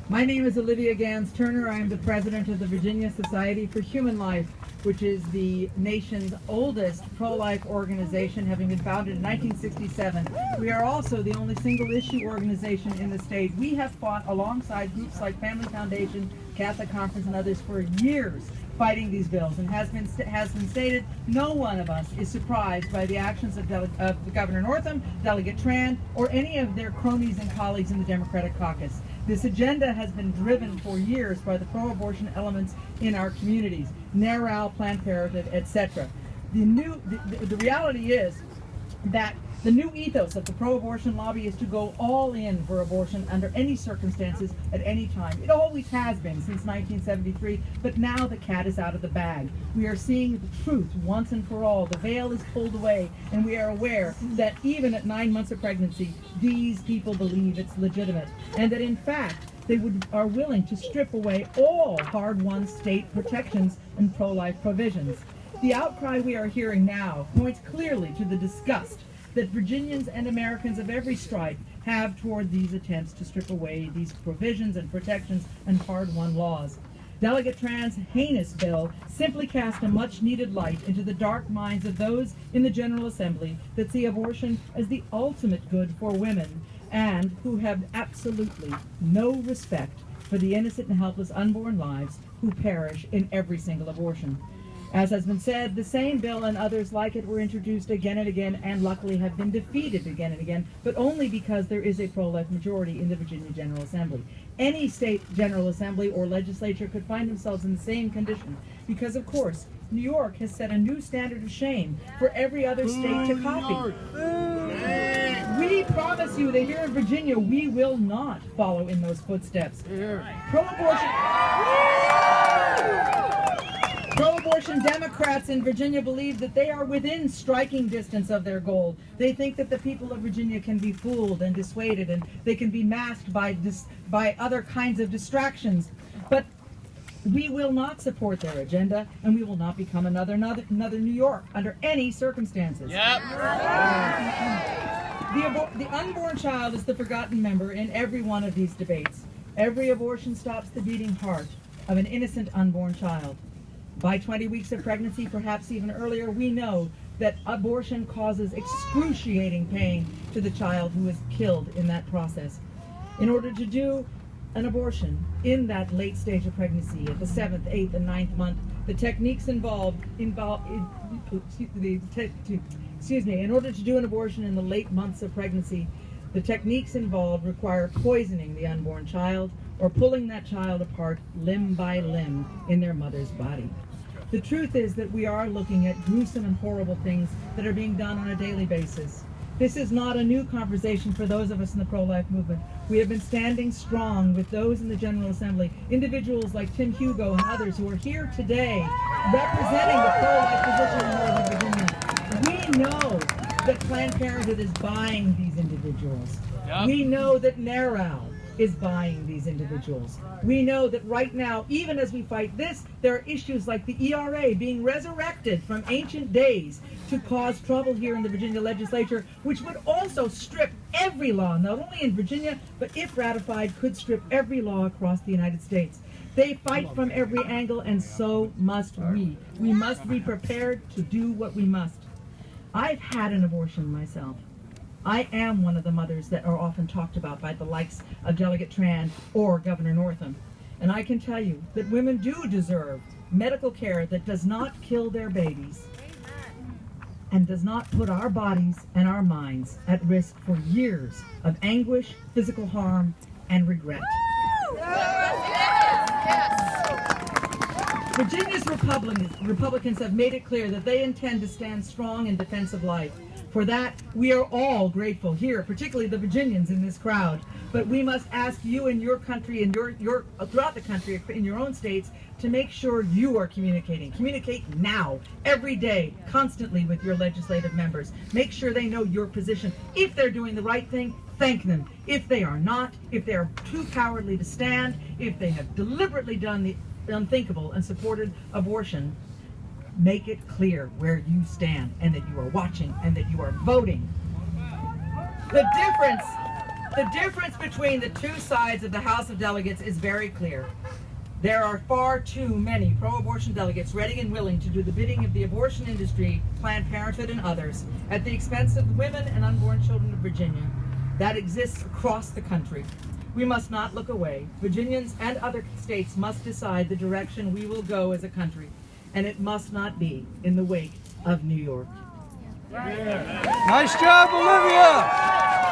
My name is Olivia Gans Turner. I am the president of the Virginia Society for Human Life, which is the nation's oldest pro-life organization, having been founded in 1967. We are also the only single-issue organization in the state. We have fought alongside groups like Family Foundation, Catholic Conference, and others for years fighting these bills, and has been stated, no one of us is surprised by the actions of Governor Northam, Delegate Tran, or any of their cronies and colleagues in the Democratic caucus. This agenda has been driven for years by the pro-abortion elements in our communities, NARAL, Planned Parenthood, etc. The reality is that the new ethos of the pro-abortion lobby is to go all in for abortion under any circumstances at any time. It always has been since 1973, but now the cat is out of the bag. We are seeing the truth once and for all. The veil is pulled away, and we are aware that even at 9 months of pregnancy, these people believe it's legitimate, and that in fact, they are willing to strip away all hard-won state protections and pro-life provisions. The outcry we are hearing now points clearly to the disgust that Virginians and Americans of every stripe have toward these attempts to strip away these provisions and protections and hard-won laws. Delegate Tran's heinous bill simply cast a much-needed light into the dark minds of those in the General Assembly that see abortion as the ultimate good for women and who have absolutely no respect for the innocent and helpless unborn lives who perish in every single abortion. As has been said, the same bill and others like it were introduced again and again and luckily have been defeated again and again, but only because there is a pro-life majority in the Virginia General Assembly. Any state General Assembly or legislature could find themselves in the same condition because, of course, New York has set a new standard of shame for every other state to copy. We promise you that here in Virginia, we will not follow in those footsteps. Pro-abortion Democrats in Virginia believe that they are within striking distance of their goal. They think that the people of Virginia can be fooled and dissuaded, and they can be masked by other kinds of distractions. But we will not support their agenda, and we will not become another New York under any circumstances. Yep. The unborn child is the forgotten member in every one of these debates. Every abortion stops the beating heart of an innocent unborn child. By 20 weeks of pregnancy, perhaps even earlier, we know that abortion causes excruciating pain to the child who is killed in that process. In order to do an abortion in that late stage of pregnancy, at the 7th, 8th, and 9th month, the techniques in order to do an abortion in the late months of pregnancy, the techniques involved require poisoning the unborn child or pulling that child apart limb by limb in their mother's body. The truth is that we are looking at gruesome and horrible things that are being done on a daily basis. This is not a new conversation for those of us in the pro-life movement. We have been standing strong with those in the General Assembly, individuals like Tim Hugo and others who are here today representing the pro-life position in Northern Virginia. We know that Planned Parenthood is buying these individuals. Yep. We know that NARAL is buying these individuals. We know that right now, even as we fight this, there are issues like the ERA being resurrected from ancient days to cause trouble here in the Virginia legislature, which would also strip every law, not only in Virginia, but if ratified, could strip every law across the United States. They fight from every angle, and so must we. We must be prepared to do what we must. I've had an abortion myself. I am one of the mothers that are often talked about by the likes of Delegate Tran or Governor Northam. And I can tell you that women do deserve medical care that does not kill their babies and does not put our bodies and our minds at risk for years of anguish, physical harm, and regret. Virginia's Republicans have made it clear that they intend to stand strong in defense of life. For that, we are all grateful here, particularly the Virginians in this crowd. But we must ask you in your country and throughout the country, in your own states, to make sure you are communicating. Communicate now, every day, constantly with your legislative members. Make sure they know your position. If they're doing the right thing, thank them. If they are not, if they are too cowardly to stand, if they have deliberately done the unthinkable and supported abortion, make it clear where you stand and that you are watching and that you are voting. The The difference between the two sides of the House of Delegates is very clear. There are far too many pro-abortion delegates ready and willing to do the bidding of the abortion industry, Planned Parenthood, and others at the expense of the women and unborn children of Virginia. That exists across the country. We must not look away. Virginians and other states must decide the direction we will go as a country, and it must not be in the wake of New York. Nice job, Olivia!